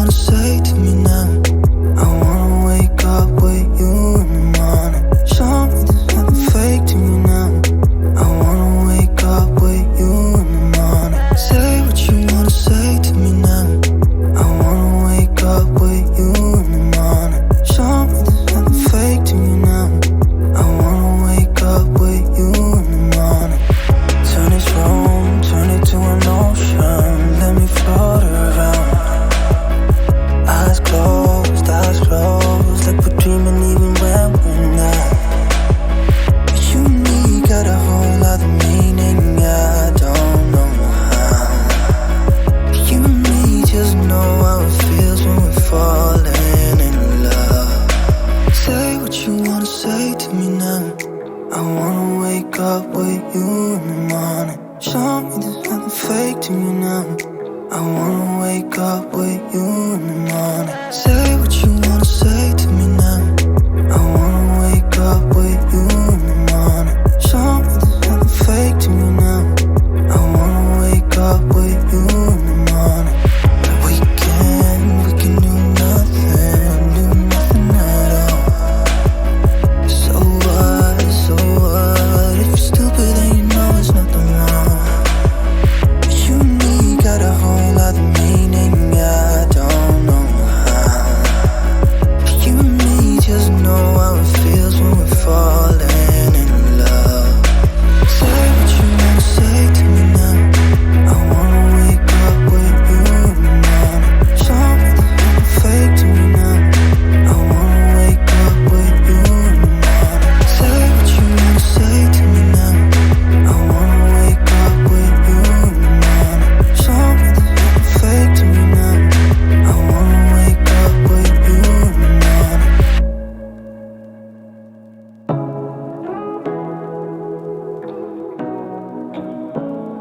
wanna say to me now? I wanna wake up with you in the morning. Show me there's nothing fake to me now. I wanna wake up with you in the morning. Say what you wanna say to me now. I wanna wake up with you in the morning. Show me there's nothing fake to me now. I wanna wake up with you in the morning. Turn this room, turn it to an ocean. Let me float around. Eyes closed, like we're dreaming even when we're not. You and me got a whole other meaning, I don't know how. You and me just know how it feels when we're falling in love. Say what you wanna say to me now. I wanna wake up with you in the morning. Show me there's nothing fake to me now. I wanna wake up with you in the morning. Say what you wanna say to me now. I wanna wake up with you in the morning. Show me there's nothing fake to me now. I wanna wake up with you in the morning. We can do nothing at all. So what, if you're stupid then you know there's nothing wrong. You and me got a whole other meaning, I don't know how. You and me just know how it feels when we're falling in love. Say what you wanna say to me now. I wanna wake up with you in the morning. Show me there's nothing fake to me now. I wanna wake up with you in the morning. Say what you wanna say to me now. I wanna wake up with you in the morning. Show me there's nothing fake to me now. I wanna wake up with you in the morning.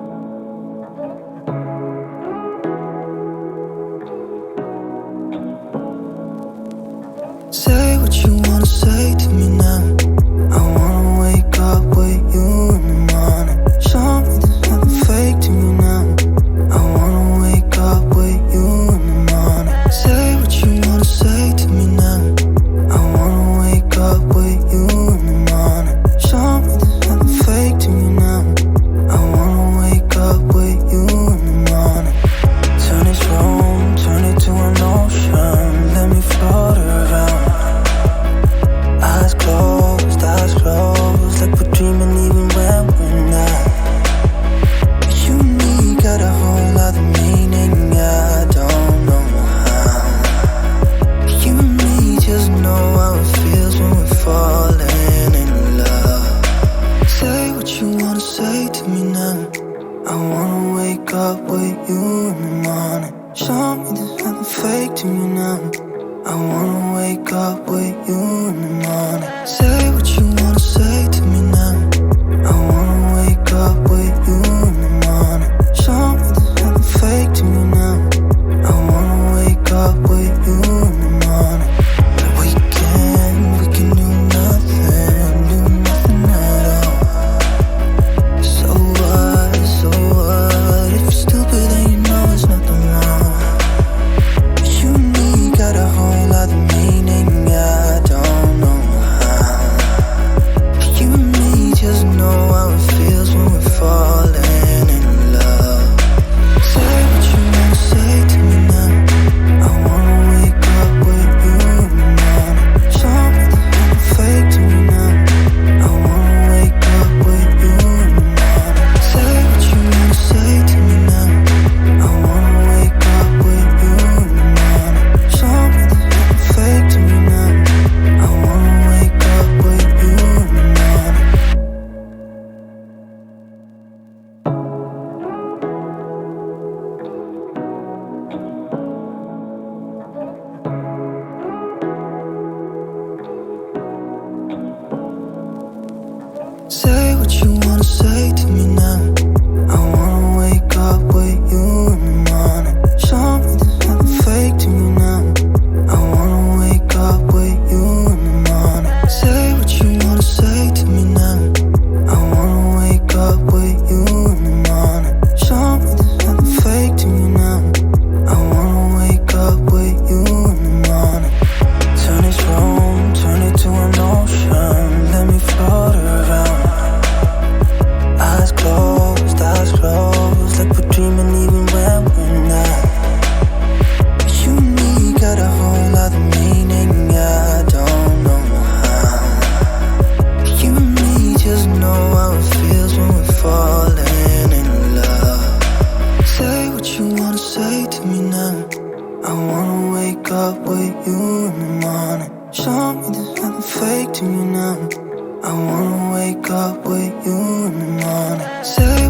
Say what you wanna say to me now. I wanna wake up with you in the morning. Show me there's nothing fake to me now. I wanna wake up with you in the morning. Say what you wanna say to me now. I wanna wake up with you in the morning. Show me there's nothing fake to me now. I wanna wake up with you in the morning. Turn this room, turn it to an ocean. Let me float around. Eyes closed, like we're dreaming even when we're not. You and me got a whole other meaning, I don't know how. You and me just know how it feels when we're falling in love. Say what you wanna say to me now. I wanna wake up with you in the morning. Show me there's nothing fake to me now. I wanna wake up with you in the morning. Say what you wanna say to me now. I wanna wake up with you in the morning. Show me there's nothing fake to me now. I wanna wake up with you in the morning. We can do nothing at all. So what, if you're stupid then you know there's nothing wrong. You and me got a whole other meaning, I don't know how. You and me just know how it feels when we're falling in love. Say what you wanna say to me now. I wanna wake up with you in the morning. Show me there's nothing fake to me now. I wanna wake up with you in the morning. Say what you wanna say to me now. I wanna wake up with you in the morning. Show me there's nothing fake to me now. I wanna wake up with you in the morning. Say what you wanna say to me now. I wanna wake up with you in the morning. Show me there's nothing fake to me now. I wanna wake up with you in the morning. Say what you wanna say to me now. I wanna wake up with you in the morning. Show me there's nothing fake to me now. I wanna wake up with Show me there's nothing fake to me now. I wanna wake up with you in the morning. Say